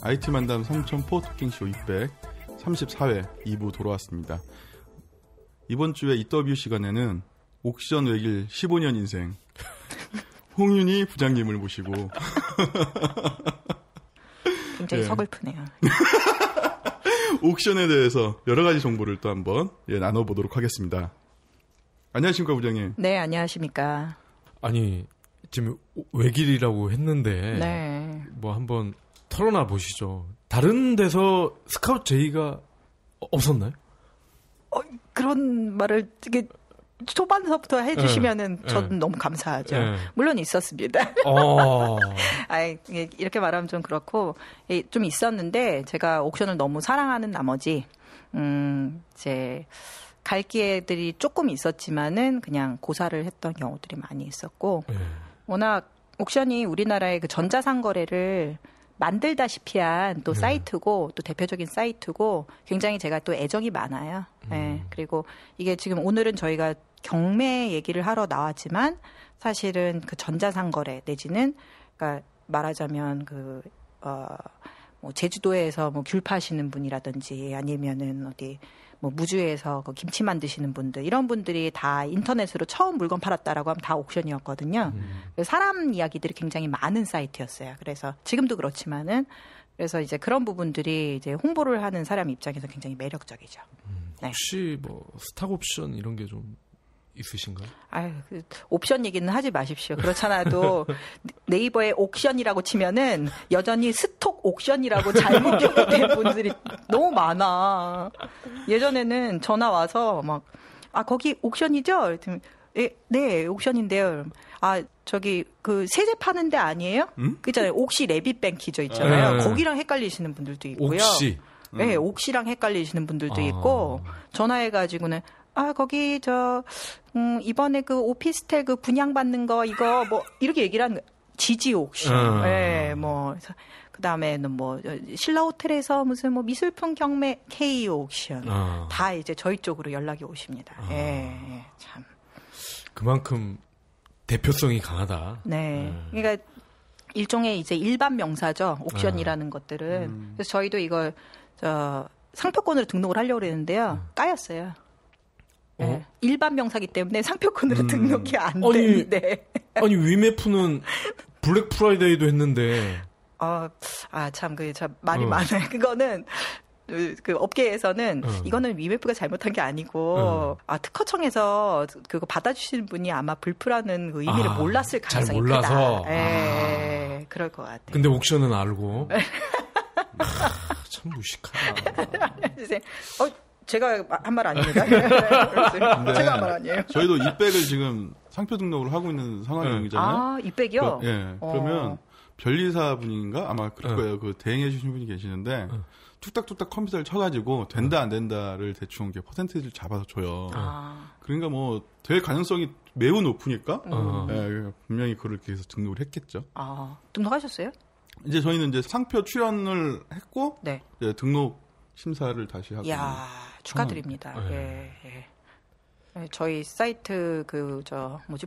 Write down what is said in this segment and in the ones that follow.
IT 만담 삼천포 토킹쇼 234회 2부 돌아왔습니다. 이번 주에 인터뷰 시간에는 옥션 외길 15년 인생 홍윤희 부장님을 모시고 굉장히 서글프네요. 옥션에 대해서 여러 가지 정보를 또 한번 나눠보도록 하겠습니다. 안녕하십니까 부장님. 네, 안녕하십니까. 아니 지금 외길이라고 했는데 네. 뭐 한번 털어놔 보시죠. 다른 데서 스카우트 제의가 없었나요? 그런 말을 되게 초반서부터 해주시면은 저는 너무 감사하죠. 물론 있었습니다. 이렇게 말하면 좀 그렇고 좀 있었는데 제가 옥션을 너무 사랑하는 나머지 이제 갈 기회들이 조금 있었지만은 그냥 고사를 했던 경우들이 많이 있었고 워낙 옥션이 우리나라의 그 전자상거래를 만들다시피 한 또 사이트고 또 대표적인 사이트고 굉장히 제가 또 애정이 많아요. 네. 그리고 이게 지금 오늘은 저희가 경매 얘기를 하러 나왔지만 사실은 그 전자상거래 내지는 그러니까 말하자면 뭐 제주도에서 뭐 귤 파시는 분이라든지 아니면은 어디 뭐 무주에서 그 김치 만드시는 분들 이런 분들이 다 인터넷으로 처음 물건 팔았다라고 하면 다 옥션이었거든요. 그래서 사람 이야기들이 굉장히 많은 사이트였어요. 그래서 지금도 그렇지만은 그래서 이제 그런 부분들이 이제 홍보를 하는 사람 입장에서 굉장히 매력적이죠. 네. 혹시 뭐 스탁 옵션 이런 게 좀 있으신가요? 그 옵션 얘기는 하지 마십시오. 그렇잖아도 네이버에 옥션이라고 치면은 여전히 스톡 옥션이라고 잘못 기억된 분들이 너무 많아. 예전에는 전화 와서 막 거기 옥션이죠? 네, 옥션인데요. 저기 그 세제 파는 데 아니에요? 그 있잖아요. 옥시 레빗뱅키죠 있잖아요. 거기랑 헷갈리시는 분들도 있고요. 옥시. 네, 옥시랑 헷갈리시는 분들도 있고 전화해가지고는 거기 이번에 그 오피스텔 그 분양받는 거 이거 뭐 이렇게 얘기를 하는 지지 옥션. 네, 뭐 그다음에는 뭐 신라 호텔에서 무슨 뭐 미술품 경매 K 옥션. 다 이제 저희 쪽으로 연락이 오십니다. 참. 그만큼 대표성이 강하다. 네. 그러니까 일종의 이제 일반 명사죠. 옥션이라는 것들은. 그래서 저희도 이걸 상표권으로 등록을 하려고 그랬는데요. 까였어요. 네. 일반 명사기 때문에 상표권으로 등록이 안 되는데. 아니 위메프는 블랙 프라이데이도 했는데. 참 말이 많아요. 그거는 그 업계에서는 이거는 위메프가 잘못한 게 아니고 특허청에서 그거 받아주시는 분이 아마 불프라는 그 의미를 몰랐을 가능성이 잘 몰라서. 크다. 그럴 것 같아요. 근데 옥션은 알고. 참 무식하다. 제가 한 말 아닙니다. 제가 한 말 아니에요. 저희도 이백을 지금 상표 등록을 하고 있는 상황이잖아요. 이백이요? 그러면 변리사 분인가 아마 그럴 거예요. 그 대행해 주신 분이 계시는데 뚝딱뚝딱 컴퓨터를 쳐가지고 된다 안 된다를 대충 이렇게 퍼센테이지를 잡아서 줘요. 그러니까 뭐 될 가능성이 매우 높으니까 분명히 그렇게 해서 등록을 했겠죠. 등록하셨어요? 이제 저희는 이제 상표 출연을 했고 네. 이제 등록 심사를 다시 하고. 이야, 축하드립니다. 저희 사이트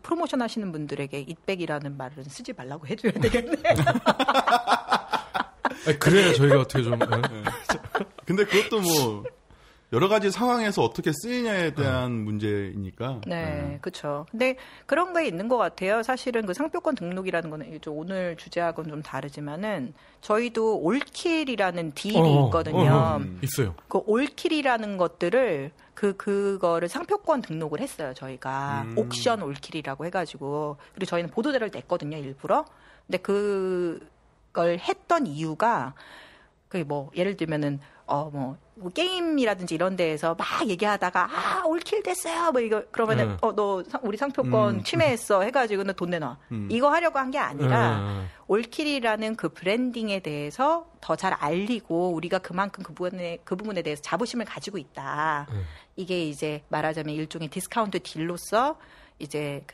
프로모션 하시는 분들에게 잇백이라는 말은 쓰지 말라고 해줘야 되겠네. 그래야 저희가 어떻게 좀. 근데 그것도 뭐 여러 가지 상황에서 어떻게 쓰이냐에 대한 문제이니까. 네, 그렇죠. 근데 그런 게 있는 것 같아요. 사실은 그 상표권 등록이라는 거는 오늘 주제하고는 좀 다르지만은 저희도 올킬이라는 딜이 있거든요. 있어요. 그 올킬이라는 것들을 그거를 상표권 등록을 했어요. 저희가 옥션 올킬이라고 해가지고 그리고 저희는 보도자료를 냈거든요. 일부러. 근데 그걸 했던 이유가 뭐 예를 들면은 뭐 게임이라든지 이런 데에서 막 얘기하다가 올킬 됐어요. 뭐 이거 그러면은 너 우리 상표권 침해했어 해가지고는 돈 내놔. 이거 하려고 한 게 아니라 올킬이라는 그 브랜딩에 대해서 더 잘 알리고 우리가 그만큼 그 부분에 대해서 자부심을 가지고 있다. 이게 이제 말하자면 일종의 디스카운트 딜로서 이제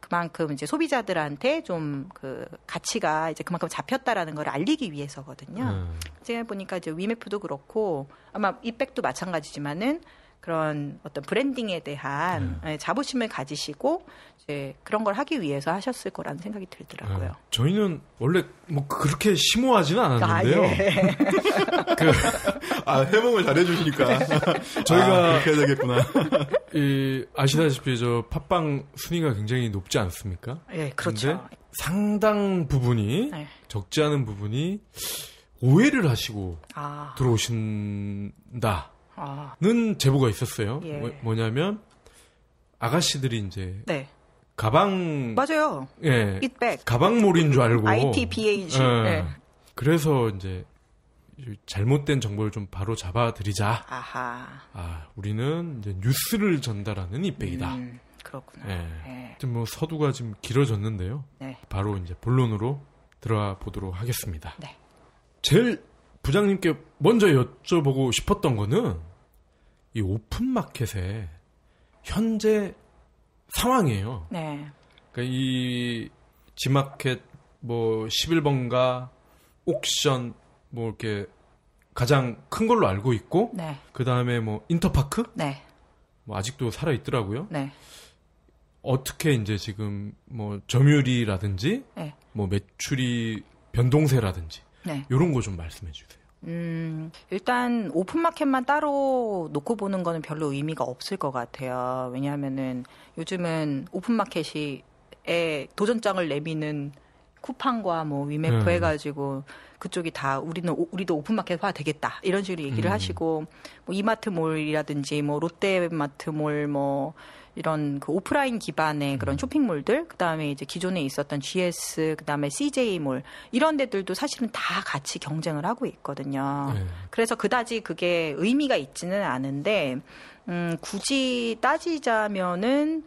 그만큼 이제 소비자들한테 좀 그 가치가 이제 그만큼 잡혔다라는 걸 알리기 위해서거든요. 제가 보니까 이제 위메프도 그렇고 아마 이백도 마찬가지지만은 그런 어떤 브랜딩에 대한 자부심을 가지시고 이제 그런 걸 하기 위해서 하셨을 거라는 생각이 들더라고요. 저희는 원래 뭐 그렇게 심오하지는 않았는데요. 예. 해몽을 잘해주시니까 저희가 그렇게 해야 되겠구나. 아시다시피 저 팟빵 순위가 굉장히 높지 않습니까? 예, 그렇죠. 상당 부분이 적지 않은 부분이 오해를 하시고 들어오신다는 제보가 있었어요. 예. 뭐냐면 아가씨들이 이제 네. 가방 맞아요. 예. 잇백. 가방몰인 줄 알고 ITBAG. 예. 네. 그래서 이제 잘못된 정보를 좀 바로 잡아드리자. 아하. 우리는 이제 뉴스를 전달하는 잇백이다. 그렇구나. 예. 네. 뭐 서두가 지금 길어졌는데요. 네. 바로 이제 본론으로 들어가 보도록 하겠습니다. 네. 제일 부장님께 먼저 여쭤보고 싶었던 거는 이 오픈마켓의 현재 상황이에요. 네. 그러니까 이 G마켓 뭐 11번가 옥션 뭐 이렇게 가장 큰 걸로 알고 있고 네. 그다음에 뭐 인터파크 네. 뭐 아직도 살아 있더라고요. 네. 어떻게 이제 지금 뭐 점유율이라든지 네. 뭐 매출이 변동세라든지 네. 이런 거 좀 말씀해 주세요. 일단 오픈마켓만 따로 놓고 보는 거는 별로 의미가 없을 것 같아요. 왜냐하면은 요즘은 오픈마켓이 도전장을 내미는 쿠팡과 뭐 위메프 해가지고 그쪽이 다 우리도 오픈마켓화 되겠다 이런 식으로 얘기를 하시고 뭐 이마트몰이라든지 뭐 롯데마트몰 뭐 이런 그 오프라인 기반의 그런 쇼핑몰들, 그 다음에 이제 기존에 있었던 GS, 그 다음에 CJ몰 이런 데들도 사실은 다 같이 경쟁을 하고 있거든요. 그래서 그다지 그게 의미가 있지는 않은데 굳이 따지자면은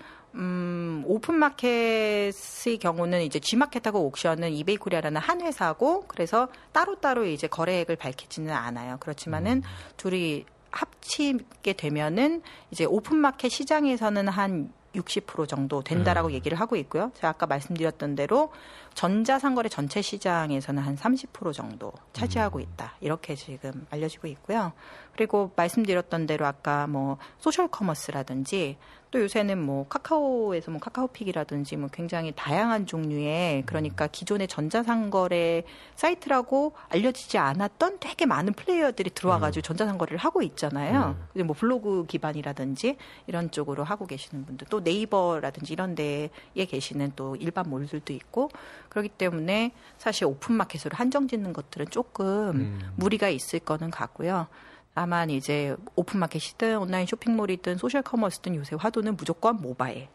오픈마켓의 경우는 이제 G마켓하고 옥션은 이베이 코리아라는 한 회사고 그래서 따로따로 이제 거래액을 밝히지는 않아요. 그렇지만은 둘이 합치게 되면은 이제 오픈마켓 시장에서는 한 60% 정도 된다라고 얘기를 하고 있고요. 제가 아까 말씀드렸던 대로 전자상거래 전체 시장에서는 한 30% 정도 차지하고 있다. 이렇게 지금 알려지고 있고요. 그리고 말씀드렸던 대로 아까 뭐 소셜 커머스라든지 또 요새는 뭐 카카오에서 뭐 카카오픽이라든지 뭐 굉장히 다양한 종류의 그러니까 기존의 전자상거래 사이트라고 알려지지 않았던 되게 많은 플레이어들이 들어와가지고 전자상거래를 하고 있잖아요. 뭐 블로그 기반이라든지 이런 쪽으로 하고 계시는 분들 또 네이버라든지 이런 데에 계시는 또 일반 몰들도 있고 그렇기 때문에 사실 오픈마켓으로 한정짓는 것들은 조금 무리가 있을 거는 같고요. 다만 이제 오픈마켓이든 온라인 쇼핑몰이든 소셜 커머스든 요새 화두는 무조건 모바일.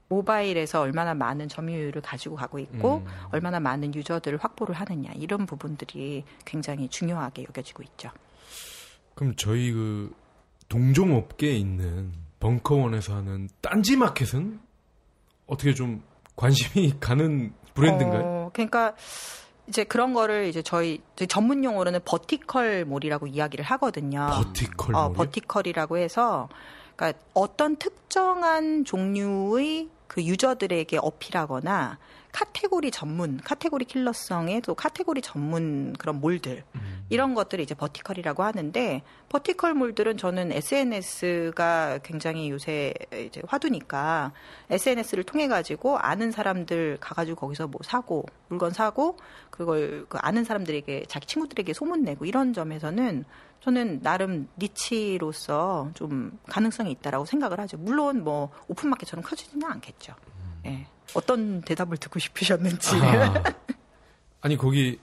모바일에서 얼마나 많은 점유율을 가지고 가고 있고 얼마나 많은 유저들을 확보를 하느냐 이런 부분들이 굉장히 중요하게 여겨지고 있죠. 그럼 저희 그 동종업계에 있는 벙커원에서 하는 딴지마켓은 어떻게 좀 관심이 가는 브랜드인가요? 그러니까 이제 그런 거를 이제 저희 전문 용어로는 버티컬몰이라고 이야기를 하거든요. 버티컬몰. 버티컬이라고 해서 그러니까 어떤 특정한 종류의 그 유저들에게 어필하거나 카테고리 킬러성의 또 카테고리 전문 그런 몰들 이런 것들이 이제 버티컬이라고 하는데 버티컬 몰들은 저는 SNS가 굉장히 요새 이제 화두니까 SNS를 통해 가지고 아는 사람들 가가지고 거기서 뭐 사고 물건 사고 그걸 그 아는 사람들에게 자기 친구들에게 소문내고 이런 점에서는 저는 나름 니치로서 좀 가능성이 있다라고 생각을 하죠. 물론 뭐 오픈마켓처럼 커지지는 않겠죠. 예. 어떤 대답을 듣고 싶으셨는지. 아니 거기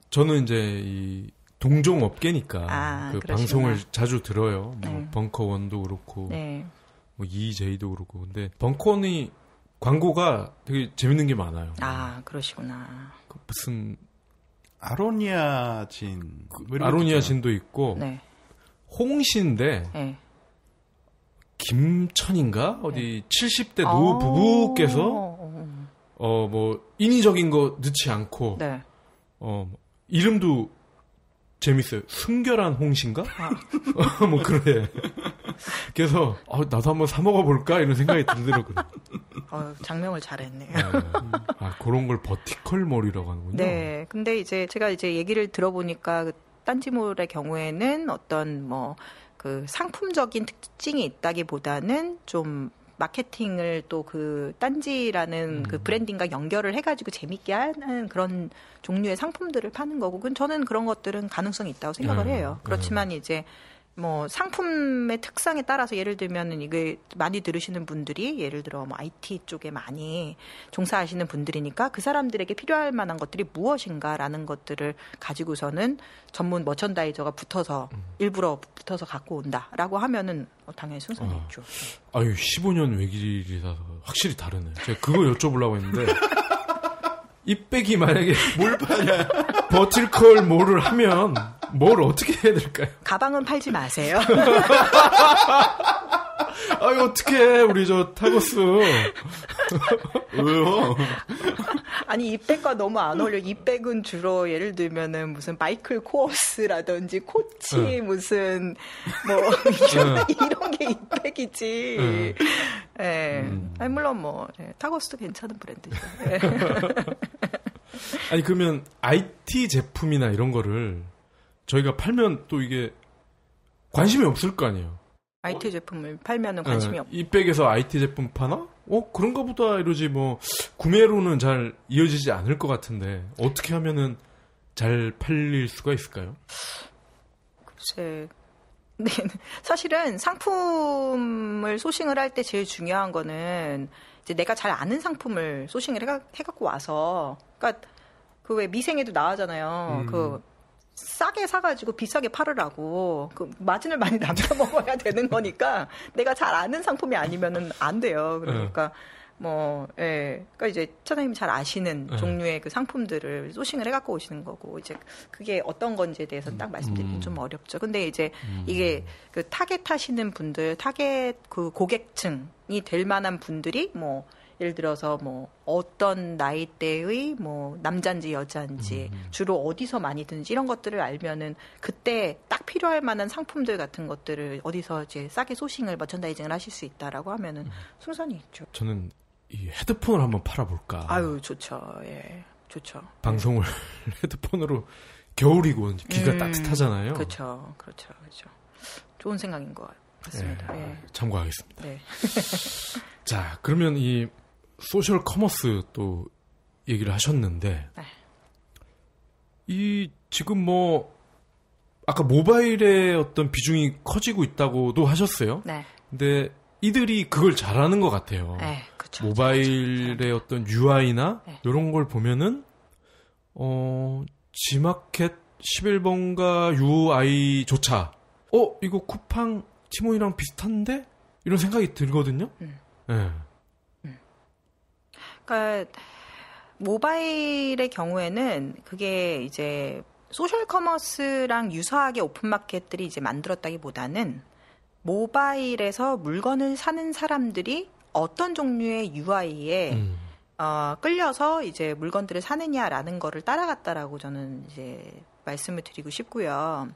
저는 이제 이 동종업계니까 그 방송을 자주 들어요. 뭐 벙커원도 그렇고, 뭐 EJ도 그렇고. 근데 벙커원이 광고가 되게 재밌는 게 많아요. 그러시구나. 무슨 아로니아진, 아로니아진도 있고, 홍신인데. 김천인가? 어디 70대 노 부부께서 뭐 인위적인 거 넣지 않고 이름도 재밌어요. 순결한 홍신가? 뭐 그래. 그래서 나도 한번 사 먹어 볼까 이런 생각이 들더라고요. 장명을 잘했네. 그런 걸 버티컬몰이라고 하는군요. 네. 근데 이제 제가 이제 얘기를 들어보니까 그 딴지몰의 경우에는 어떤 뭐 그 상품적인 특징이 있다기보다는 좀 마케팅을 또 그 딴지라는 그 브랜딩과 연결을 해가지고 재밌게 하는 그런 종류의 상품들을 파는 거고, 저는 그런 것들은 가능성이 있다고 생각을 해요. 그렇지만 이제 뭐 상품의 특성에 따라서 예를 들면은 이게 많이 들으시는 분들이 예를 들어 뭐 IT 쪽에 많이 종사하시는 분들이니까 그 사람들에게 필요할 만한 것들이 무엇인가라는 것들을 가지고서는 전문 머천다이저가 붙어서 일부러 붙어서 갖고 온다라고 하면은 당연히 순서겠죠. 아유 15년 외길이라서 확실히 다르네. 제가 그거 여쭤보려고 했는데 이백이 만약에 뭘 파냐 버틸컬 뭐를 하면 뭘 어떻게 해야 될까요? 가방은 팔지 마세요. 아유 어떡해 우리 저 타거스. 왜요? 아니 이백과 너무 안 어울려. 이백은 주로 예를 들면은 무슨 마이클 코어스라든지 코치 무슨 뭐 이런 게 이백이지. 예. 아니 물론 뭐 타거스도 괜찮은 브랜드죠. 예. 아니 그러면 IT 제품이나 이런 거를 저희가 팔면 또 이게 관심이 없을 거 아니에요. IT 제품을 팔면은 관심이 없고. 이백에서 IT 제품 파나? 그런가 보다 이러지 뭐 구매로는 잘 이어지지 않을 것 같은데 어떻게 하면은 잘 팔릴 수가 있을까요? 글쎄. 네, 사실은 상품을 소싱을 할 때 제일 중요한 거는 이제 내가 잘 아는 상품을 소싱을 해갖고 와서, 그러니까 그 왜 미생에도 나오잖아요. 그 싸게 사가지고 비싸게 팔으라고. 그 마진을 많이 남겨 먹어야 되는 거니까 내가 잘 아는 상품이 아니면은 안 돼요. 그러니까 뭐, 그러니까 이제 차장님이 잘 아시는 종류의 그 상품들을 소싱을 해갖고 오시는 거고, 이제 그게 어떤 건지에 대해서 딱 말씀드리긴 좀 어렵죠. 근데 이제 이게 그 타겟 하시는 분들, 타겟 그 고객층이 될 만한 분들이 뭐, 예를 들어서 뭐 어떤 나이대의 뭐 남자인지 여자인지 주로 어디서 많이 드는지 이런 것들을 알면은 그때 딱 필요할 만한 상품들 같은 것들을 어디서 이제 싸게 소싱을 머천다이징을 하실 수 있다라고 하면은 순선이 있죠. 저는 이 헤드폰을 한번 팔아볼까. 아유 좋죠. 예, 좋죠. 방송을 헤드폰으로 겨울이고 귀가 따뜻하잖아요. 그렇죠. 좋은 생각인 것 같습니다. 예. 참고하겠습니다. 네. 자, 그러면 이 소셜 커머스 또 얘기를 하셨는데, 이 지금 뭐 아까 모바일의 어떤 비중이 커지고 있다고도 하셨어요. 네. 근데 이들이 그걸 잘하는 것 같아요. 네, 그쵸, 모바일의 그쵸. 어떤 UI나 네. 이런 걸 보면은 G마켓 11번가 UI조차 이거 쿠팡 티몬이랑 비슷한데? 이런 생각이 들거든요. 네. 그러니까 모바일의 경우에는 그게 이제 소셜 커머스랑 유사하게 오픈마켓들이 이제 만들었다기보다는 모바일에서 물건을 사는 사람들이 어떤 종류의 UI에 끌려서 이제 물건들을 사느냐라는 거를 따라갔다라고 저는 이제 말씀을 드리고 싶고요.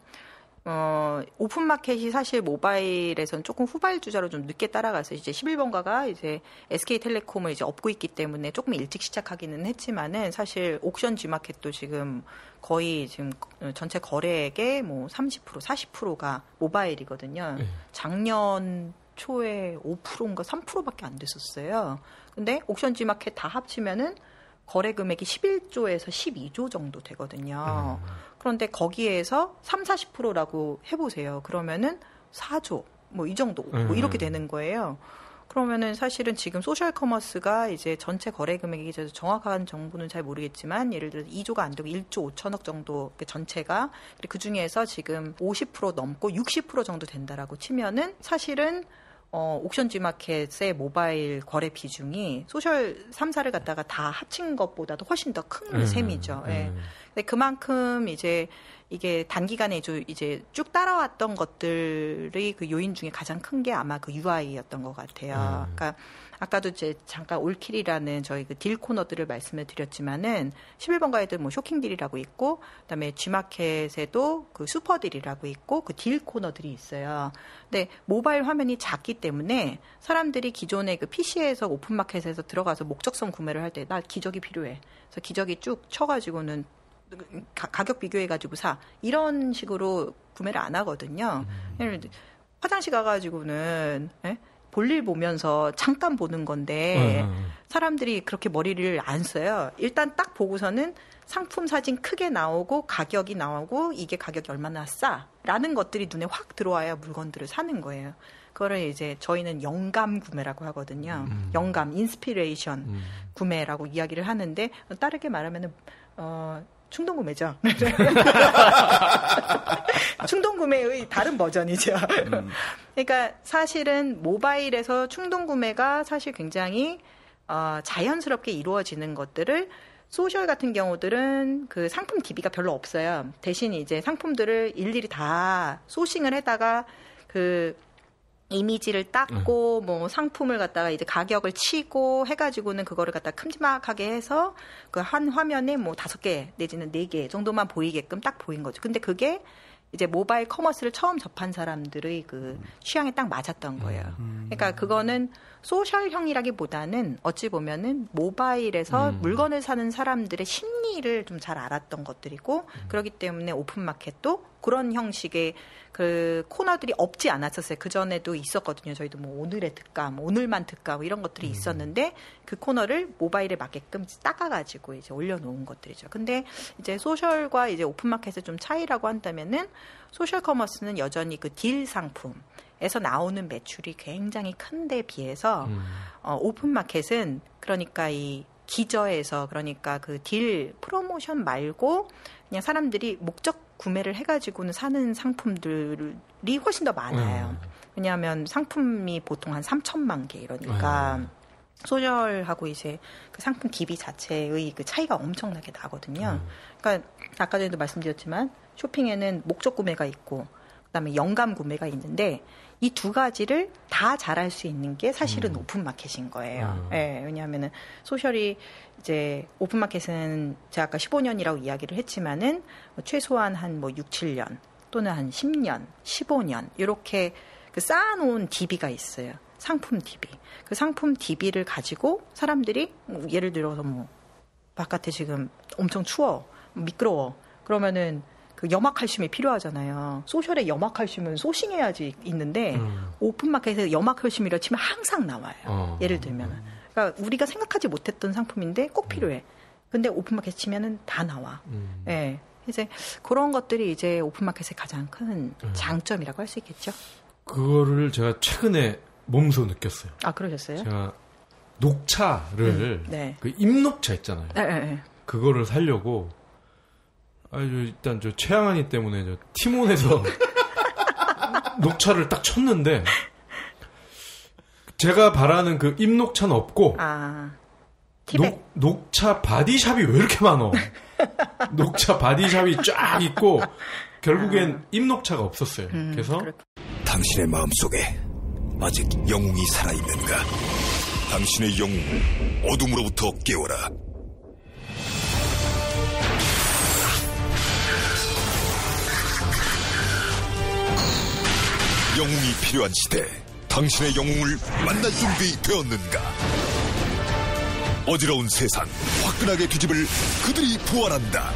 오픈마켓이 사실 모바일에서는 조금 후발주자로 좀 늦게 따라가서 이제 11번가가 이제 SK텔레콤을 이제 업고 있기 때문에 조금 일찍 시작하기는 했지만은 사실 옥션 G마켓도 지금 거의 지금 전체 거래액의 뭐 30%, 40%가 모바일이거든요. 작년 초에 5%인가 3%밖에 안 됐었어요. 근데 옥션 G마켓 다 합치면은 거래 금액이 11조에서 12조 정도 되거든요. 그런데 거기에서 3, 40%라고 해보세요. 그러면은 4조, 뭐 이 정도, 뭐 이렇게 되는 거예요. 그러면은 사실은 지금 소셜 커머스가 이제 전체 거래 금액이 정확한 정보는 잘 모르겠지만 예를 들어서 2조가 안 되고 1조 5천억 정도 전체가 그 중에서 지금 50% 넘고 60% 정도 된다라고 치면은 사실은 옥션 G마켓의 모바일 거래 비중이 소셜 3사를 갖다가 다 합친 것보다도 훨씬 더 큰 셈이죠. 예. 근데 그만큼 이제 이게 단기간에 이제 쭉 따라왔던 것들의 그 요인 중에 가장 큰 게 아마 그 UI였던 것 같아요. 그러니까 아까도 이제 잠깐 올킬이라는 저희 그 딜 코너들을 말씀을 드렸지만은 11번가에도 뭐 쇼킹딜이라고 있고 그다음에 G마켓에도 그 슈퍼딜이라고 있고 그 딜 코너들이 있어요. 근데 모바일 화면이 작기 때문에 사람들이 기존의 그 PC에서 오픈마켓에서 들어가서 목적성 구매를 할 때 나 기저귀 필요해. 그래서 기저귀 쭉 쳐가지고는 가격 비교해가지고 사. 이런 식으로 구매를 안 하거든요. 화장실 가가지고는 볼일 보면서 잠깐 보는 건데 사람들이 그렇게 머리를 안 써요. 일단 딱 보고서는 상품 사진 크게 나오고 가격이 나오고 이게 가격이 얼마나 싸라는 것들이 눈에 확 들어와야 물건들을 사는 거예요. 그거를 이제 저희는 영감 구매라고 하거든요. 영감, 인스피레이션 구매라고 이야기를 하는데 다르게 말하면은 충동 구매죠. 충동 구매의 다른 버전이죠. 그러니까 사실은 모바일에서 충동 구매가 사실 굉장히 자연스럽게 이루어지는 것들을 소셜 같은 경우들은 그 상품 DB가 별로 없어요. 대신 이제 상품들을 일일이 다 소싱을 해다가 그 이미지를 닦고 뭐 상품을 갖다가 이제 가격을 치고 해가지고는 그거를 갖다 큼지막하게 해서 그 한 화면에 뭐 5개 내지는 4개 정도만 보이게끔 딱 보인 거죠. 근데 그게 이제 모바일 커머스를 처음 접한 사람들의 그 취향에 딱 맞았던 거예요. 그러니까 그거는 소셜형이라기보다는 어찌 보면은 모바일에서 물건을 사는 사람들의 심리를 좀 잘 알았던 것들이고 그렇기 때문에 오픈마켓도 그런 형식의 그 코너들이 없지 않았었어요. 그 전에도 있었거든요. 저희도 뭐 오늘의 특가, 뭐 오늘만 특가 뭐 이런 것들이 있었는데 그 코너를 모바일에 맞게끔 닦아가지고 이제 올려놓은 것들이죠. 근데 이제 소셜과 이제 오픈마켓의 좀 차이라고 한다면은 소셜 커머스는 여전히 그 딜 상품에서 나오는 매출이 굉장히 큰데 비해서 오픈마켓은 그러니까 이 기저에서 그러니까 그 딜 프로모션 말고 그냥 사람들이 목적 구매를 해가지고는 사는 상품들이 훨씬 더 많아요. 왜냐하면 상품이 보통 한 3천만 개 이러니까 소셜하고 이제 그 상품 DB 자체의 그 차이가 엄청나게 나거든요. 그러니까 아까 전에도 말씀드렸지만 쇼핑에는 목적 구매가 있고 그다음에 영감 구매가 있는데 이 두 가지를 다 잘할 수 있는 게 사실은 오픈마켓인 거예요. 네, 왜냐하면은 소셜이 이제 오픈마켓은 제가 아까 15년이라고 이야기를 했지만은 뭐 최소한 한 뭐 6, 7년 또는 한 10년, 15년 이렇게 그 쌓아놓은 DB가 있어요. 상품 DB. 그 상품 DB를 가지고 사람들이 뭐 예를 들어서 뭐 바깥에 지금 엄청 추워, 미끄러워. 그러면은 그 염화칼슘이 필요하잖아요. 소셜에 염화칼슘은 소싱해야지 있는데 오픈마켓에서 염화칼슘이라 치면 항상 나와요. 예를 들면. 그러니까 우리가 생각하지 못했던 상품인데 꼭 필요해. 근데 오픈마켓 치면은 다 나와. 네. 이제 그런 것들이 이제 오픈마켓의 가장 큰 장점이라고 할 수 있겠죠. 그거를 제가 최근에 몸소 느꼈어요. 아, 그러셨어요? 제가 녹차를 네. 그 잎녹차 있잖아요. 네. 그거를 사려고 일단 저 최양한이 때문에 저 티몬에서 녹차를 딱 쳤는데 제가 바라는 그 잎녹차는 없고 녹차 바디샵이 왜 이렇게 많어? 녹차 바디샵이 쫙 있고 결국엔 잎녹차가 없었어요. 그래서 당신의 마음속에 아직 영웅이 살아있는가? 당신의 영웅을 어둠으로부터 깨워라. 영웅이 필요한 시대, 당신의 영웅을 만날 준비 되었는가? 어지러운 세상, 화끈하게 뒤집을 그들이 부활한다.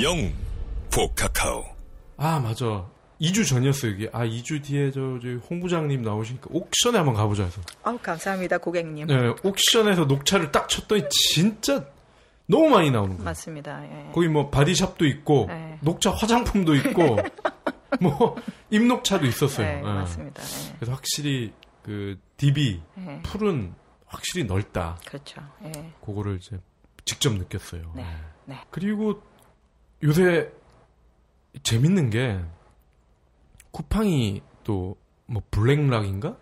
영웅, 포카카오. 아, 맞아. 2주 전이었어요, 이게. 2주 뒤에 저 홍부장님 나오시니까 옥션에 한번 가보자 해서. 감사합니다, 고객님. 네, 옥션에서 녹차를 딱 쳤더니 진짜 너무 많이 나오는 거예요. 맞습니다. 예. 거기 뭐 바디샵도 있고 녹차 화장품도 있고 뭐 잎녹차도 있었어요. 네, 맞습니다. 예. 그래서 확실히 그 DB 풀은 확실히 넓다. 그렇죠. 예. 그거를 이제 직접 느꼈어요. 네. 네. 그리고 요새 재밌는 게 쿠팡이 또 뭐 블랙락인가?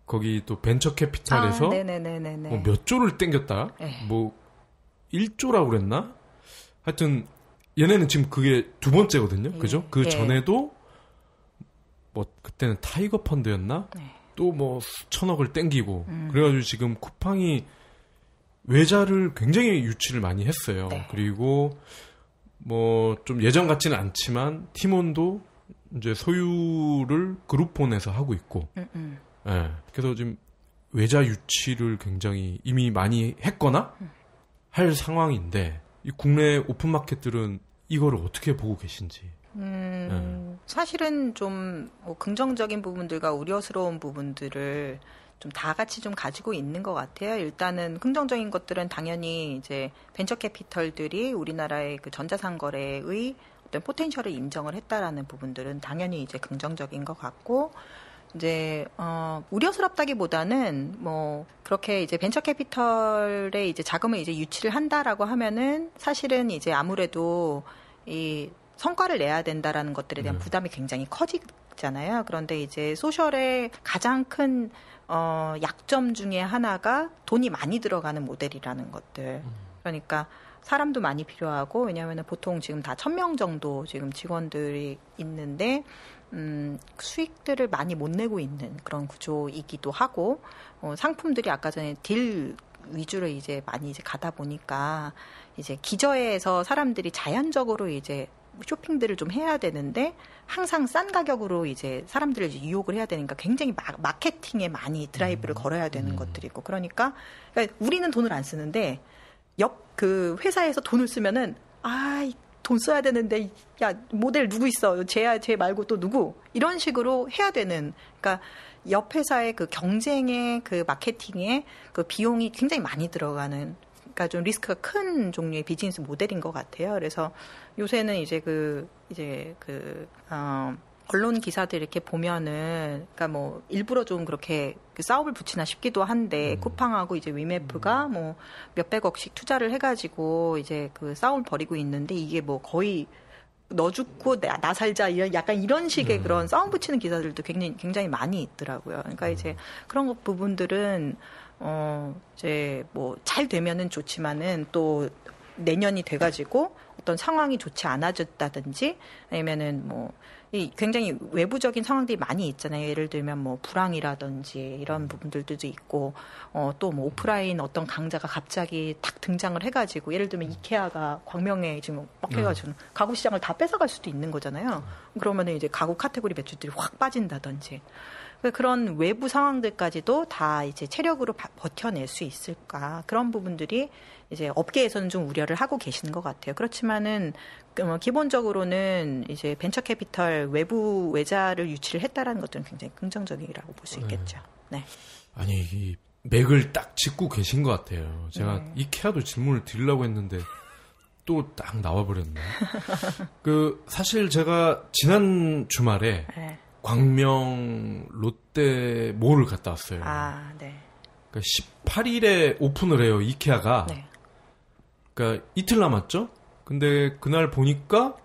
거기 또 벤처 캐피탈에서 뭐 몇 조를 땡겼다. 뭐 1조라고 그랬나? 하여튼 얘네는 지금 그게 두 번째거든요. 그죠? 그 전에도 뭐 그때는 타이거 펀드였나? 또 뭐 수천억을 땡기고 그래가지고 지금 쿠팡이 외자를 굉장히 유치를 많이 했어요. 그리고 뭐 좀 예전 같지는 않지만 티몬도 이제 소유를 그룹폰에서 하고 있고 그래서 지금 외자 유치를 굉장히 이미 많이 했거나 할 상황인데 이 국내 오픈마켓들은 이거를 어떻게 보고 계신지. 사실은 좀 긍정적인 부분들과 우려스러운 부분들을 좀 다 같이 좀 가지고 있는 것 같아요. 일단은 긍정적인 것들은 당연히 이제 벤처 캐피털들이 우리나라의 그 전자상거래의 어떤 포텐셜을 인정을 했다라는 부분들은 당연히 이제 긍정적인 것 같고, 이제 우려스럽다기보다는 뭐 그렇게 이제 벤처 캐피털의 이제 자금을 이제 유치를 한다라고 하면은 사실은 이제 아무래도 이 성과를 내야 된다라는 것들에 대한 부담이 굉장히 커지잖아요. 그런데 이제 소셜의 가장 큰 약점 중에 하나가 돈이 많이 들어가는 모델이라는 것들. 그러니까 사람도 많이 필요하고, 왜냐하면 보통 지금 다 1,000명 정도 지금 직원들이 있는데 수익들을 많이 못 내고 있는 그런 구조이기도 하고, 상품들이 아까 전에 딜 위주로 이제 많이 이제 가다 보니까 이제 기저에서 사람들이 자연적으로 이제 쇼핑들을 좀 해야 되는데 항상 싼 가격으로 이제 사람들을 이제 유혹을 해야 되니까 굉장히 마케팅에 많이 드라이브를 걸어야 되는 것들이고, 그러니까 우리는 돈을 안 쓰는데 옆 그 회사에서 돈을 쓰면은 돈 써야 되는데 야 모델 누구 있어? 쟤 말고 또 누구? 이런 식으로 해야 되는, 그러니까 옆 회사의 그 경쟁의 그 마케팅에 그 비용이 굉장히 많이 들어가는, 그러니까 좀 리스크가 큰 종류의 비즈니스 모델인 것 같아요. 그래서 요새는 이제 언론 기사들 이렇게 보면은, 그러니까 뭐 일부러 좀 그렇게 싸움을 붙이나 싶기도 한데, 쿠팡하고 이제 위메프가 뭐 몇백억씩 투자를 해가지고 이제 그 싸움을 벌이고 있는데, 이게 뭐 거의 너 죽고 나 살자 이런 약간 이런 식의 그런 싸움 붙이는 기사들도 굉장히 많이 있더라고요. 그러니까 이제 그런 부분들은 이제 뭐 잘 되면은 좋지만은 또 내년이 돼가지고 어떤 상황이 좋지 않아졌다든지, 아니면은 뭐 굉장히 외부적인 상황들이 많이 있잖아요. 예를 들면 뭐 불황이라든지 이런 부분들도 있고, 또 뭐 오프라인 어떤 강자가 갑자기 탁 등장을 해가지고, 예를 들면 이케아가 광명에 지금 막 해가지고 가구 시장을 다 뺏어갈 수도 있는 거잖아요. 그러면은 이제 가구 카테고리 매출들이 확 빠진다든지, 그런 외부 상황들까지도 다 이제 체력으로 버텨낼 수 있을까, 그런 부분들이 이제 업계에서는 좀 우려를 하고 계시는 것 같아요. 그렇지만은 기본적으로는 이제 벤처 캐피털 외부 외자를 유치를 했다라는 것들은 굉장히 긍정적이라고 볼 수 있겠죠. 네. 아니, 이 맥을 딱 짚고 계신 것 같아요. 제가 이케아도 질문을 드리려고 했는데 또 딱 나와버렸네. 사실 제가 지난 주말에 광명 롯데몰을 갔다 왔어요. 네. 그러니까 18일에 오픈을 해요, 이케아가. 네. 그러니까 이틀 남았죠? 근데 그날 보니까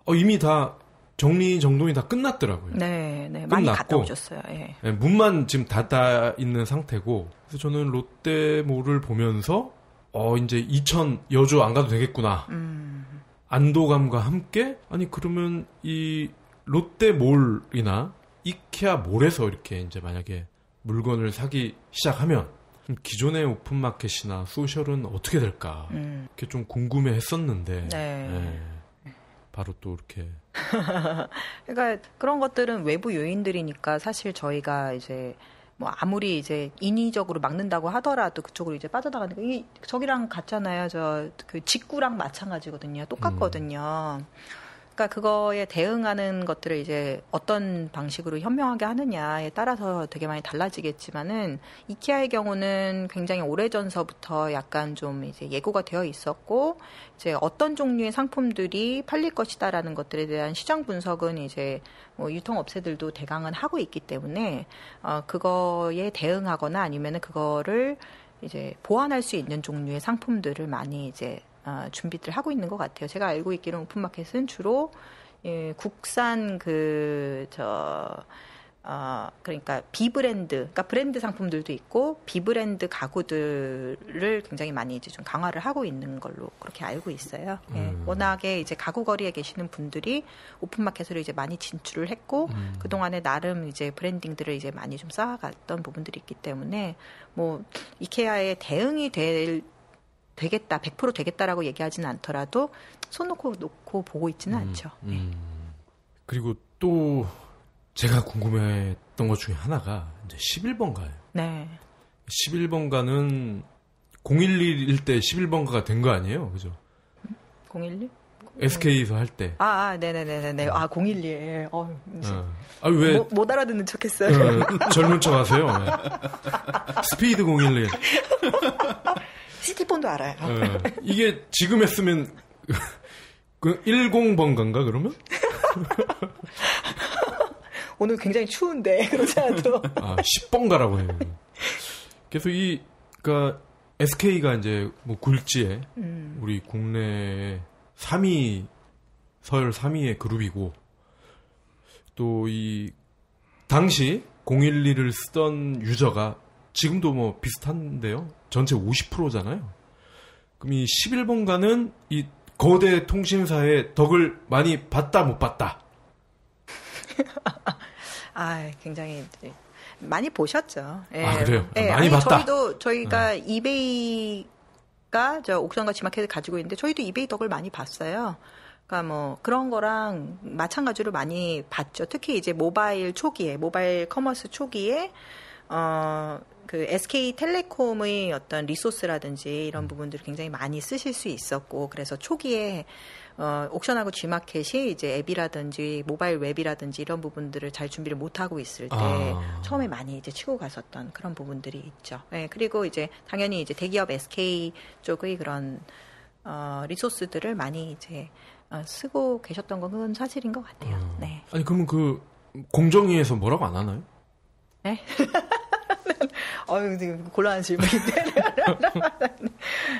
이미 다 정리정돈이 다 끝났더라고요. 네. 많이 갔다 오셨어요. 예. 네, 문만 지금 닫아 있는 상태고, 그래서 저는 롯데몰을 보면서 이제 이천 여주 안 가도 되겠구나. 안도감과 함께, 아니 그러면 이 롯데몰이나 이케아 몰에서 이렇게 이제 만약에 물건을 사기 시작하면 기존의 오픈마켓이나 소셜은 어떻게 될까, 이렇게 좀 궁금해했었는데, 네. 바로 또 이렇게. 그러니까 그런 것들은 외부 요인들이니까 사실 저희가 이제 뭐 아무리 이제 인위적으로 막는다고 하더라도 그쪽으로 이제 빠져나가는 게 저기랑 같잖아요. 그 직구랑 마찬가지거든요. 똑같거든요. 그러니까 그거에 대응하는 것들을 이제 어떤 방식으로 현명하게 하느냐에 따라서 되게 많이 달라지겠지만은, 이케아의 경우는 굉장히 오래전서부터 약간 좀 이제 예고가 되어 있었고, 이제 어떤 종류의 상품들이 팔릴 것이다라는 것들에 대한 시장 분석은 이제 뭐 유통업체들도 대강은 하고 있기 때문에 그거에 대응하거나 아니면은 그거를 이제 보완할 수 있는 종류의 상품들을 많이 이제 준비들 하고 있는 것 같아요. 제가 알고 있기로는 오픈마켓은 주로 국산 그러니까 비브랜드, 그러니까 브랜드 상품들도 있고 비브랜드 가구들을 굉장히 많이 이제 좀 강화를 하고 있는 걸로 그렇게 알고 있어요. 워낙에 이제 가구 거리에 계시는 분들이 오픈마켓으로 이제 많이 진출을 했고, 그 동안에 나름 이제 브랜딩들을 이제 많이 좀 쌓아갔던 부분들이 있기 때문에 뭐 이케아의 대응이 되겠다, 100% 되겠다라고 얘기하지는 않더라도 손 놓고 보고 있지는 않죠. 그리고 또 제가 궁금했던 것 중에 하나가 이제 11번가예요. 네. 11번가는 011일 때 11번가가 된 거 아니에요? 그죠? 012? SK에서 할 때. 네네네네. 012. 왜? 못 알아듣는 척 했어요. 젊은 척 하세요. 네. 스피드 011. 시티폰도 알아요. 이게 지금 했으면, 10번가인가, 그러면? 오늘 굉장히 추운데, 그렇지 않아도. 10번가라고 해요. 그래서 그러니까, SK가 이제, 굴지에, 우리 국내 3위, 서열 3위의 그룹이고, 또 당시 012를 쓰던 유저가 지금도 비슷한데요. 전체 50%잖아요. 그럼 이 11번가는 이 거대 통신사의 덕을 많이 봤다, 못 봤다? 굉장히 많이 보셨죠. 그래요? 많이 봤다? 저희가 이베이가 옥션과 지마켓을 가지고 있는데 저희도 이베이 덕을 많이 봤어요. 그러니까 그런 거랑 마찬가지로 많이 봤죠. 특히 이제 모바일 커머스 초기에 그 SK텔레콤의 어떤 리소스라든지 이런 부분들을 굉장히 많이 쓰실 수 있었고, 그래서 초기에 옥션하고 G마켓이 이제 앱이라든지 모바일 웹이라든지 이런 부분들을 잘 준비를 못 하고 있을 때 처음에 많이 이제 치고 갔었던 그런 부분들이 있죠. 네, 그리고 이제 당연히 이제 대기업 SK 쪽의 그런 리소스들을 많이 이제 쓰고 계셨던 건 그건 사실인 것 같아요. 네. 아니 그러면 공정위에서 뭐라고 안 하나요? 네. 지금 곤란한 질문인데.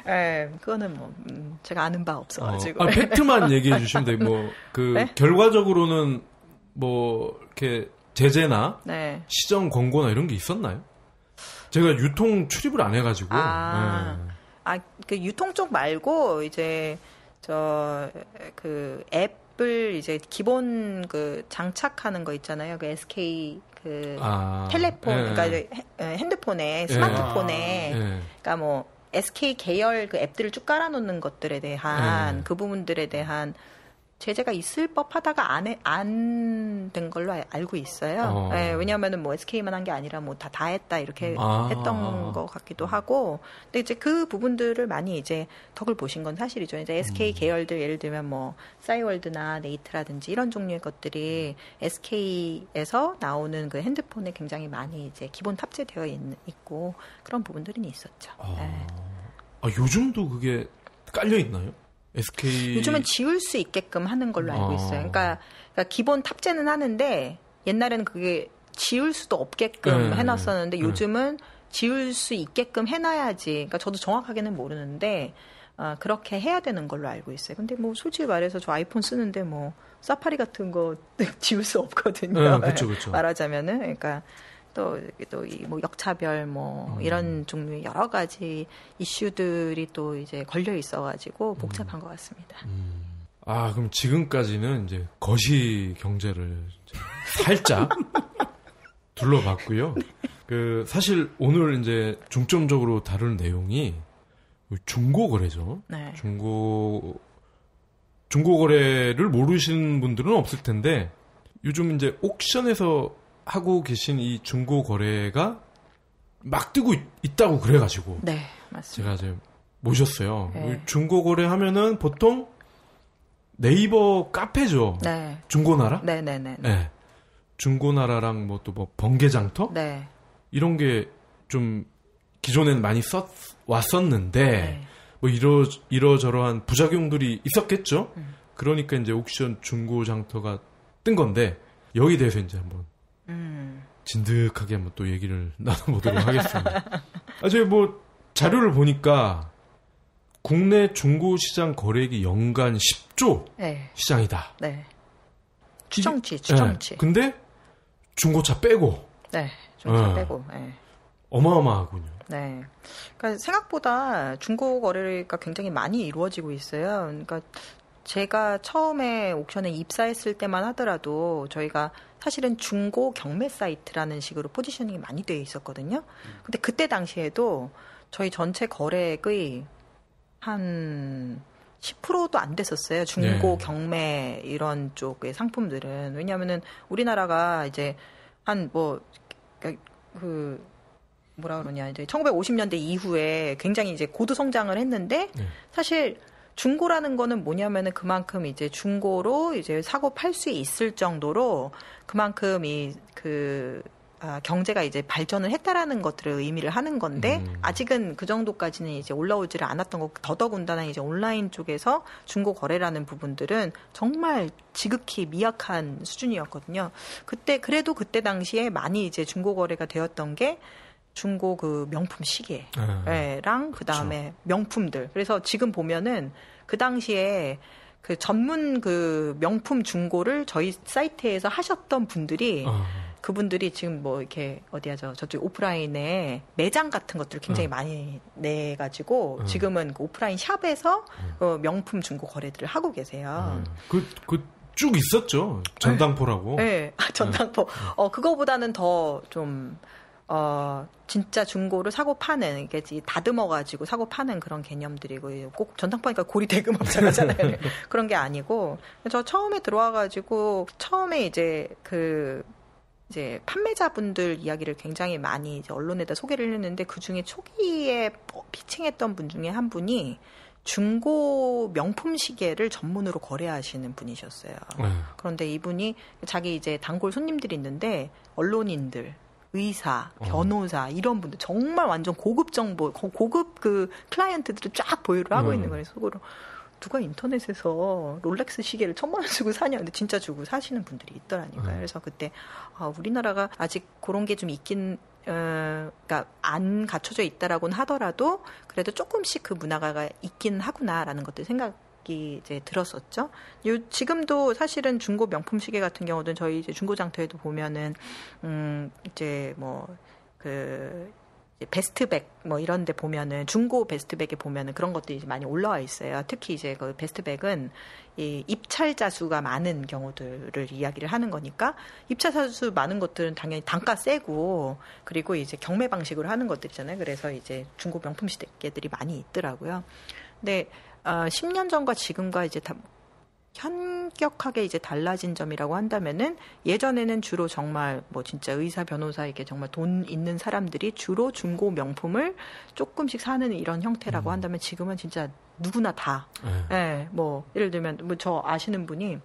네, 그거는 제가 아는 바 없어가지고. 팩트만 얘기해 주시면 돼요. 네? 결과적으로는 이렇게 제재나 네. 시정 권고나 이런 게 있었나요? 제가 유통 출입을 안 해가지고. 그 유통 쪽 말고, 이제, 앱을 이제 기본 장착하는 거 있잖아요. 그 SK 텔레폰, 그러니까 핸드폰에, 스마트폰에, 그러니까 SK 계열 그 앱들을 쭉 깔아놓는 것들에 대한 그 부분들에 대한 제재가 있을 법하다가 안 된 걸로 알고 있어요. 네, 왜냐하면은 SK만 한 게 아니라 다 했다 이렇게 했던 것 같기도 하고, 근데 이제 그 부분들을 많이 이제 덕을 보신 건 사실이죠. 이제 SK 계열들 예를 들면 싸이월드나 네이트라든지 이런 종류의 것들이 SK에서 나오는 그 핸드폰에 굉장히 많이 이제 기본 탑재되어 있고 그런 부분들은 있었죠. 네. 요즘도 그게 깔려 있나요? SK 요즘은 지울 수 있게끔 하는 걸로 알고 있어요. 그러니까 기본 탑재는 하는데 옛날에는 그게 지울 수도 없게끔 해놨었는데 요즘은 지울 수 있게끔 해놔야지. 그러니까 저도 정확하게는 모르는데 그렇게 해야 되는 걸로 알고 있어요. 근데 솔직히 말해서 저 아이폰 쓰는데 사파리 같은 거 지울 수 없거든요. 그렇죠. 말하자면은 그러니까. 또 역차별 이런 종류의 여러 가지 이슈들이 또 이제 걸려 있어가지고 복잡한 것 같습니다. 그럼 지금까지는 이제 거시 경제를 살짝 둘러봤고요. 사실 오늘 이제 중점적으로 다룰 내용이 중고 거래죠. 네. 중고 거래를 모르시는 분들은 없을 텐데 요즘 이제 옥션에서 하고 계신 이 중고 거래가 막 뜨고 있다고 그래가지고. 네, 맞습니다. 제가 이제 모셨어요. 네. 중고 거래 하면은 보통 네이버 카페죠. 네. 중고나라? 네네네. 네. 중고나라랑 번개장터? 네. 이런 게 좀 기존엔 많이 왔었는데, 네. 이러저러한 부작용들이 있었겠죠? 그러니까 이제 옥션 중고장터가 뜬 건데, 여기 대해서 이제 한번 진득하게 한번 또 얘기를 나눠보도록 하겠습니다. 제가 자료를 보니까 국내 중고시장 거래액이 연간 10조 네. 시장이다. 네. 추정치. 네. 근데 중고차 빼고. 네. 중고차 빼고. 네. 어마어마하군요. 네. 그러니까 생각보다 중고 거래가 굉장히 많이 이루어지고 있어요. 그러니까 제가 처음에 옥션에 입사했을 때만 하더라도 저희가 사실은 중고 경매 사이트라는 식으로 포지셔닝이 많이 되어 있었거든요. 근데 그때 당시에도 저희 전체 거래액의 한 10%도 안 됐었어요. 중고 경매 이런 쪽의 상품들은. 왜냐하면은 우리나라가 이제 뭐라 그러냐, 이제 1950년대 이후에 굉장히 이제 고도 성장을 했는데 사실 중고라는 거는 뭐냐면은 그만큼 이제 중고로 이제 사고 팔 수 있을 정도로 그만큼 경제가 이제 발전을 했다라는 것들을 의미를 하는 건데 아직은 그 정도까지는 이제 올라오지를 않았던 거. 더더군다나 이제 온라인 쪽에서 중고 거래라는 부분들은 정말 지극히 미약한 수준이었거든요. 그래도 그때 당시에 많이 이제 중고 거래가 되었던 게 중고 그 명품 시계랑 그 다음에 명품들. 그래서 지금 보면은 그 당시에 그 전문 그 명품 중고를 저희 사이트에서 하셨던 분들이 그분들이 지금 뭐 이렇게 저쪽 오프라인에 매장 같은 것들을 굉장히 많이 내가지고 지금은 그 오프라인 샵에서 명품 중고 거래들을 하고 계세요. 쭉 있었죠. 전당포라고. 네, 전당포. 그거보다는 더 좀 진짜 중고를 사고 파는, 이게 다듬어가지고 사고 파는 그런 개념들이고, 꼭 전당포니까 고리 대금업자잖아요. 그런 게 아니고, 저 처음에 들어와가지고, 처음에 이제 판매자분들 이야기를 굉장히 많이 이제 언론에다 소개를 했는데, 그 중에 초기에 피칭했던 분 중에 한 분이 중고 명품 시계를 전문으로 거래하시는 분이셨어요. 그런데 이분이 자기 이제 단골 손님들이 있는데, 언론인들, 의사, 변호사 이런 분들 정말 완전 고급 정보, 고급 그 클라이언트들을 쫙 보유를 하고 있는 거예요. 속으로 누가 인터넷에서 롤렉스 시계를 1,000만 원 주고 사냐? 근데 진짜 주고 사시는 분들이 있더라니까요. 그래서 그때 우리나라가 아직 그런 게 좀 있긴 그러니까 안 갖춰져 있다라고는 하더라도 그래도 조금씩 그 문화가 있긴 하구나라는 것들 생각이 이제 들었었죠. 지금도 사실은 중고 명품 시계 같은 경우는 저희 이제 중고장터에도 보면은 이제 베스트백 뭐 이런 데 보면은 중고 베스트백에 보면은 그런 것들이 이제 많이 올라와 있어요. 특히 이제 그 베스트백은 이 입찰자 수가 많은 경우들을 이야기를 하는 거니까 입찰자 수 많은 것들은 당연히 단가 세고 그리고 이제 경매 방식으로 하는 것들이잖아요. 그래서 이제 중고 명품 시계들이 많이 있더라고요. 근데 10년 전과 지금과 이제 현격하게 이제 달라진 점이라고 한다면은 예전에는 주로 정말 뭐 진짜 의사, 변호사에게 정말 돈 있는 사람들이 주로 중고 명품을 조금씩 사는 이런 형태라고 한다면 지금은 진짜 누구나 다. 예, 뭐 예를 들면 뭐 저 아시는 분이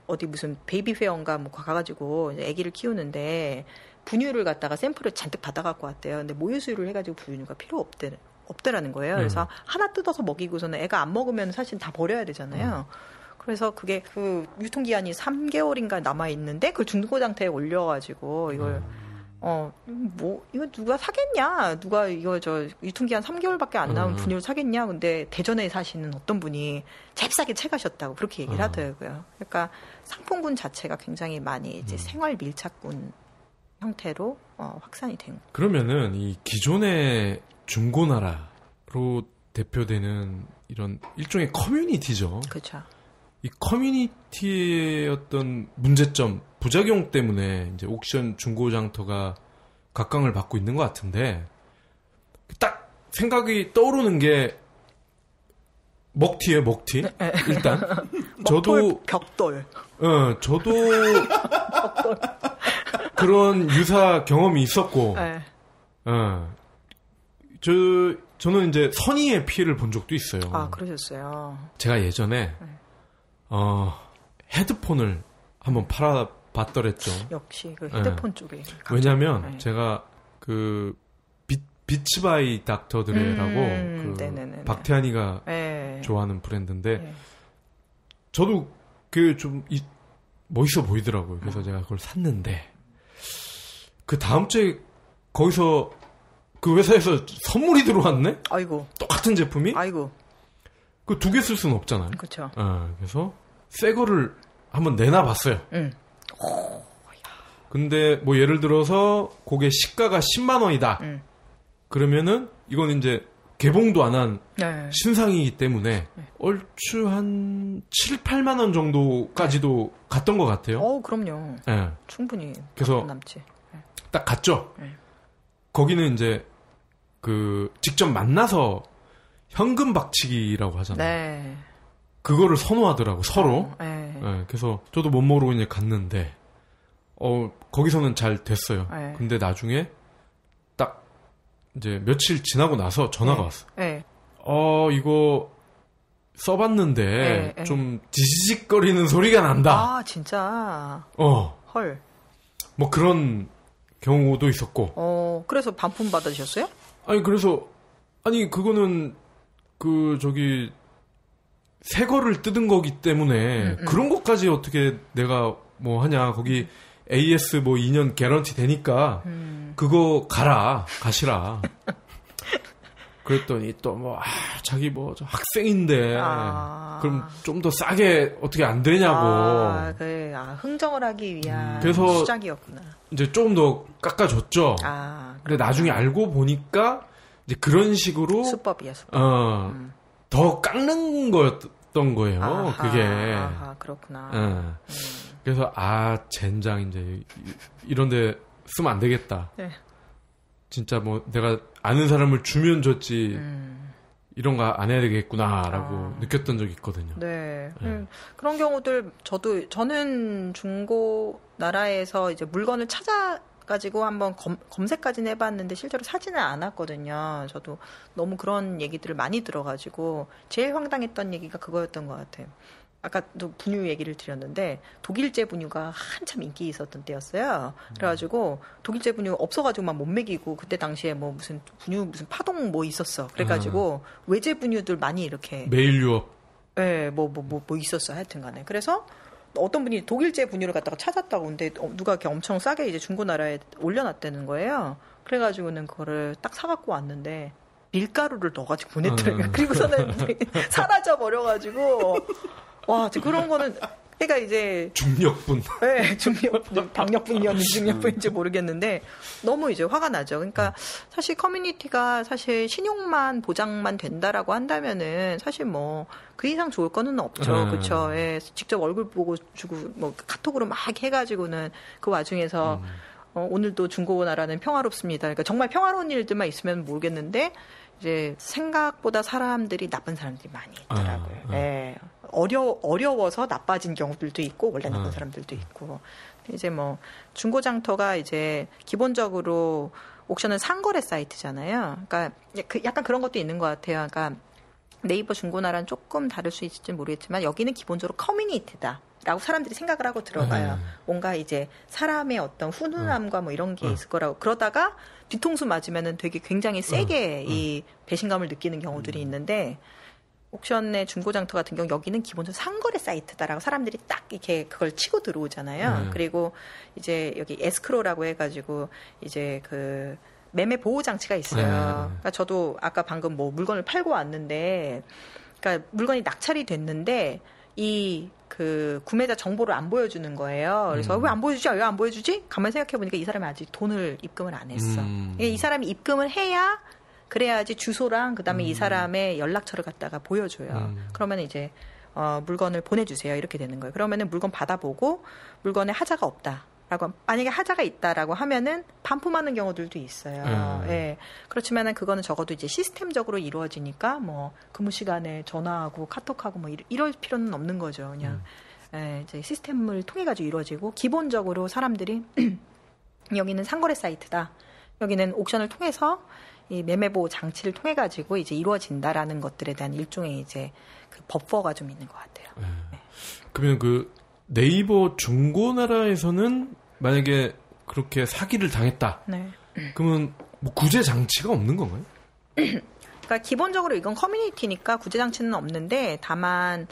어디 무슨 베이비 페어인가 뭐 가가지고 아기를 키우는데 분유를 갖다가 샘플을 잔뜩 받아갖고 왔대요. 근데 모유수유를 해가지고 분유가 필요 없더라는 거예요. 그래서 하나 뜯어서 먹이고서는 애가 안 먹으면 사실 다 버려야 되잖아요. 그래서 그게 유통기한이 3개월인가 남아있는데 그걸 중고장터에 올려가지고 이걸 이거 누가 사겠냐? 누가 이거 유통기한 3개월밖에 안 남은 분유를 사겠냐? 근데 대전에 사시는 어떤 분이 잽싸게 채가셨다고 그렇게 얘기를 하더라고요. 그러니까 상품군 자체가 굉장히 많이 이제 생활 밀착군 형태로 확산이 된 거예요. 그러면은 이 기존의 중고나라로 대표되는 이런 일종의 커뮤니티죠. 그렇죠. 이 커뮤니티의 어떤 문제점, 부작용 때문에 이제 옥션 중고장터가 각광을 받고 있는 것 같은데 딱 생각이 떠오르는 게 먹튀예요, 먹튀. 일단 저도 벽돌. 저도 그런 유사 경험이 있었고. 저는 이제 선의의 피해를 본 적도 있어요. 아, 그러셨어요. 제가 예전에 헤드폰을 한번 팔아봤더랬죠. 역시 그 헤드폰 쪽에. 왜냐하면 제가 그 비츠바이 닥터 드레라고 그 박태환이가 좋아하는 브랜드인데 저도 그게 좀 멋있어 보이더라고요. 그래서 제가 그걸 샀는데 그 다음 주에 거기서 그 회사에서 선물이 들어왔네? 아이고. 똑같은 제품이? 아이고. 그 2개 쓸 수는 없잖아요. 그렇죠. 그래서 새 거를 한번 내놔봤어요. 근데 뭐 예를 들어서 그게 시가가 10만 원이다. 그러면은 이건 이제 개봉도 안 한 신상이기 때문에 얼추 한 7, 8만 원 정도까지도 갔던 것 같아요. 그럼요. 네. 충분히 그래서 남지. 딱 갔죠. 거기는 이제 그 직접 만나서 현금 박치기라고 하잖아요. 네. 그거를 선호하더라고 서로. 네, 그래서 저도 못 모르고 이제 갔는데 거기서는 잘 됐어요. 근데 나중에 딱 이제 며칠 지나고 나서 전화가 왔어. 이거 써봤는데 좀 지지직거리는 소리가 난다. 아, 진짜. 헐. 뭐 그런 경우도 있었고. 그래서 반품 받으셨어요? 아니 그거는 새 거를 뜯은 거기 때문에 그런 것까지 어떻게 내가 뭐 하냐. 거기 AS 뭐 2년 개런티 되니까 그거 가시라. 그랬더니 또 뭐 자기 뭐 학생인데 그럼 좀 더 싸게 어떻게 안 되냐고. 흥정을 하기 위한 그래서 수작이었구나. 이제 조금 더 깎아줬죠. 근데 나중에 알고 보니까 이제 그런 식으로 수법이야. 더 깎는 거였던 거예요. 그게. 그렇구나. 그래서 젠장 이제 이런데 쓰면 안 되겠다. 네. 진짜 뭐 내가 아는 사람을 주면 줬지 이런 거 안 해야 되겠구나라고 느꼈던 적이 있거든요. 네. 그런 경우들 저는 중고 나라에서 이제 물건을 찾아가지고 한번 검색까지는 해봤는데 실제로 사지는 않았거든요. 저도 너무 그런 얘기들을 많이 들어가지고 제일 황당했던 얘기가 그거였던 것 같아요. 아까도 분유 얘기를 드렸는데 독일제 분유가 한참 인기 있었던 때였어요. 그래가지고 독일제 분유 없어가지고 막 못 먹이고 그때 당시에 뭐 무슨 파동 뭐 있었어. 그래가지고 외제 분유들 많이 이렇게 메일 유업. 네, 뭐 있었어. 하여튼간에. 그래서 어떤 분이 독일제 분유를 갖다가 찾았다고 근데 누가 이렇게 엄청 싸게 이제 중고나라에 올려놨다는 거예요. 그래가지고는 그거를 딱 사갖고 왔는데 밀가루를 넣어가지고 보냈더라고요. 그리고서는 사라져 버려가지고. 와, 그런 거는, 그러니까 이제. 중력분. 네, 방역분이었는지 중력분인지 모르겠는데, 너무 이제 화가 나죠. 그러니까 사실 커뮤니티가 사실 신용만 보장만 된다라고 한다면은 사실 뭐, 그 이상 좋을 거는 없죠. 그쵸. 예, 직접 얼굴 보고 주고, 뭐, 카톡으로 막 해가지고는 그 와중에서, 오늘도 중고나라는 평화롭습니다. 그러니까 정말 평화로운 일들만 있으면 모르겠는데, 이제 생각보다 사람들이 나쁜 사람들이 많이 있더라고요. 네. 어려워서 나빠진 경우들도 있고 원래 나쁜 사람들도 있고. 이제 뭐 중고장터가 이제 기본적으로 옥션은 상거래 사이트잖아요. 그러니까 약간 그런 것도 있는 것 같아요. 그러니까 네이버 중고나라는 조금 다를 수 있을지 모르겠지만 여기는 기본적으로 커뮤니티다. 라고 사람들이 생각을 하고 들어가요. 뭔가 이제 사람의 어떤 훈훈함과 뭐 이런 게 있을 거라고. 그러다가 뒤통수 맞으면은 되게 굉장히 세게 이 배신감을 느끼는 경우들이 있는데 옥션의 중고장터 같은 경우 여기는 기본적으로 상거래 사이트다라고 사람들이 딱 이렇게 그걸 치고 들어오잖아요. 그리고 이제 여기 에스크로라고 해가지고 이제 그 매매 보호 장치가 있어요. 그러니까 저도 아까 방금 뭐 물건을 팔고 왔는데 그러니까 물건이 낙찰이 됐는데 그 구매자 정보를 안 보여주는 거예요. 그래서 왜 안 보여주지? 가만히 생각해보니까 이 사람이 아직 돈을 입금을 안 했어. 이 사람이 입금을 해야 그래야지 주소랑 그다음에 이 사람의 연락처를 갖다가 보여줘요. 그러면 이제 물건을 보내주세요. 이렇게 되는 거예요. 그러면은 물건 받아보고 물건에 하자가 없다. 라고 만약에 하자가 있다라고 하면은 반품하는 경우들도 있어요. 예. 그렇지만은 그거는 적어도 이제 시스템적으로 이루어지니까 뭐 근무 시간에 전화하고 카톡하고 뭐 이럴 필요는 없는 거죠. 그냥 이제 시스템을 통해 가지고 이루어지고 기본적으로 사람들이 여기는 상거래 사이트다. 여기는 옥션을 통해서 이 매매보호 장치를 통해 가지고 이제 이루어진다라는 것들에 대한 일종의 이제 그 버퍼가 좀 있는 것 같아요. 네. 그러면 그 네이버 중고나라에서는 만약에 그렇게 사기를 당했다. 네. 그러면 뭐 구제 장치가 없는 건가요? 그러니까 기본적으로 이건 커뮤니티니까 구제 장치는 없는데 다만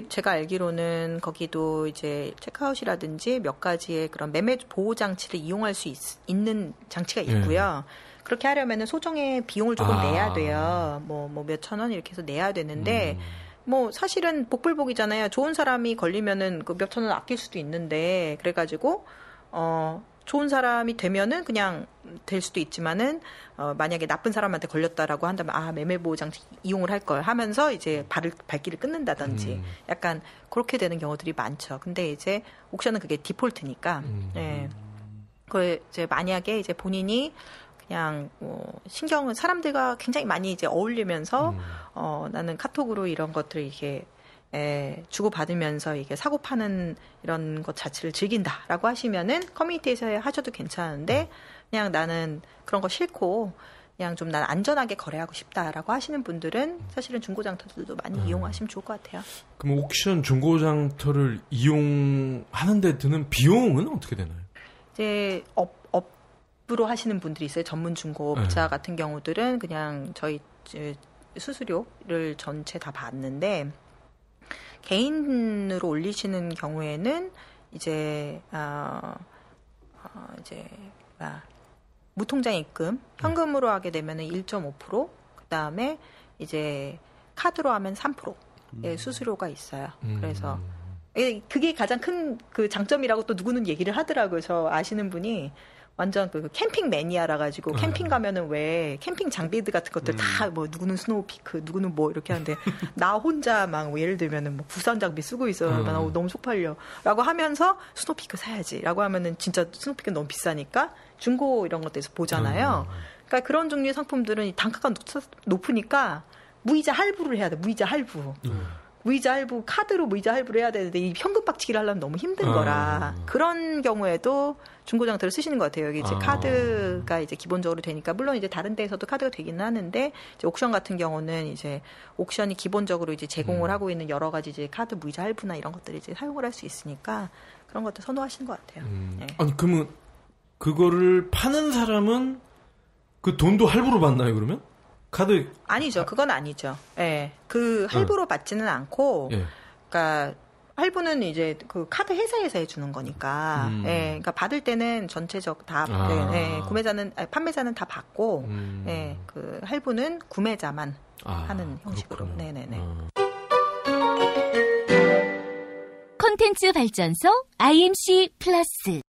제가 알기로는 거기도 이제 체크아웃이라든지 몇 가지의 그런 매매 보호 장치를 이용할 수 있는 장치가 있고요. 그렇게 하려면은 소정의 비용을 조금 내야 돼요. 뭐 몇천 원 이렇게 해서 내야 되는데 뭐 사실은 복불복이잖아요. 좋은 사람이 걸리면은 그 몇천 원 아낄 수도 있는데 그래가지고 좋은 사람이 되면은 그냥 될 수도 있지만은 만약에 나쁜 사람한테 걸렸다라고 한다면 매매보호 장치 이용을 할 걸 하면서 이제 발길을 끊는다든지 약간 그렇게 되는 경우들이 많죠. 근데 이제 옥션은 그게 디폴트니까 예. 그 이제 만약에 이제 본인이 그냥 신경을 사람들과 굉장히 많이 이제 어울리면서 나는 카톡으로 이런 것들을 이렇게 주고 받으면서 이게 사고 파는 이런 것 자체를 즐긴다라고 하시면은 커뮤니티에서 하셔도 괜찮은데 그냥 나는 그런 거 싫고 그냥 좀 난 안전하게 거래하고 싶다라고 하시는 분들은 사실은 중고장터들도 많이 이용하시면 좋을 것 같아요. 그럼 옥션 중고장터를 이용하는데 드는 비용은 어떻게 되나요? 이제 업으로 하시는 분들이 있어요. 전문 중고업자 같은 경우들은 그냥 저희 수수료를 전체 다 받는데 개인으로 올리시는 경우에는 이제 무통장 입금 현금으로 하게 되면은 1.5%, 그다음에 이제 카드로 하면 3%의 수수료가 있어요. 그래서 그게 가장 큰 그 장점이라고 또 누구는 얘기를 하더라고요. 저 아시는 분이 완전 그 캠핑 매니아라 가지고 캠핑 가면은 왜 캠핑 장비들 같은 것들 다 뭐 누구는 스노우피크, 누구는 뭐 이렇게 하는데 나 혼자 막 뭐 예를 들면은 뭐 부산 장비 쓰고 있어요. 나 너무 쪽팔려라고 하면서 스노우피크 사야지라고 하면은 진짜 스노우피크는 너무 비싸니까 중고 이런 것들에서 보잖아요. 그러니까 그런 종류의 상품들은 단가가 높으니까 무이자 할부를 해야 돼. 무이자 할부. 무이자 할부, 카드로 무이자 할부를 해야 되는데 이 현금 빡치기를 하려면 너무 힘든 거라 그런 경우에도 중고장터를 쓰시는 것 같아요. 여기 이제 카드가 이제 기본적으로 되니까 물론 이제 다른 데에서도 카드가 되기는 하는데 이제 옥션 같은 경우는 이제 옥션이 기본적으로 이제 제공을 하고 있는 여러 가지 이제 카드 무이자 할부나 이런 것들을 이제 사용을 할 수 있으니까 그런 것도 선호하시는 것 같아요. 네. 아니 그러면 그거를 파는 사람은 그 돈도 할부로 받나요 그러면? 카드 아니죠. 그건 아니죠. 예. 네. 그 할부로 받지는 않고 그러니까 할부는 이제 그 카드 회사에서 해주는 거니까 예. 그러니까 받을 때는 전체적 다 판매자는 다 받고 예. 그 할부는 구매자만 하는 형식으로. 그렇구나. 네네네. 콘텐츠 발전소 IMC 플러스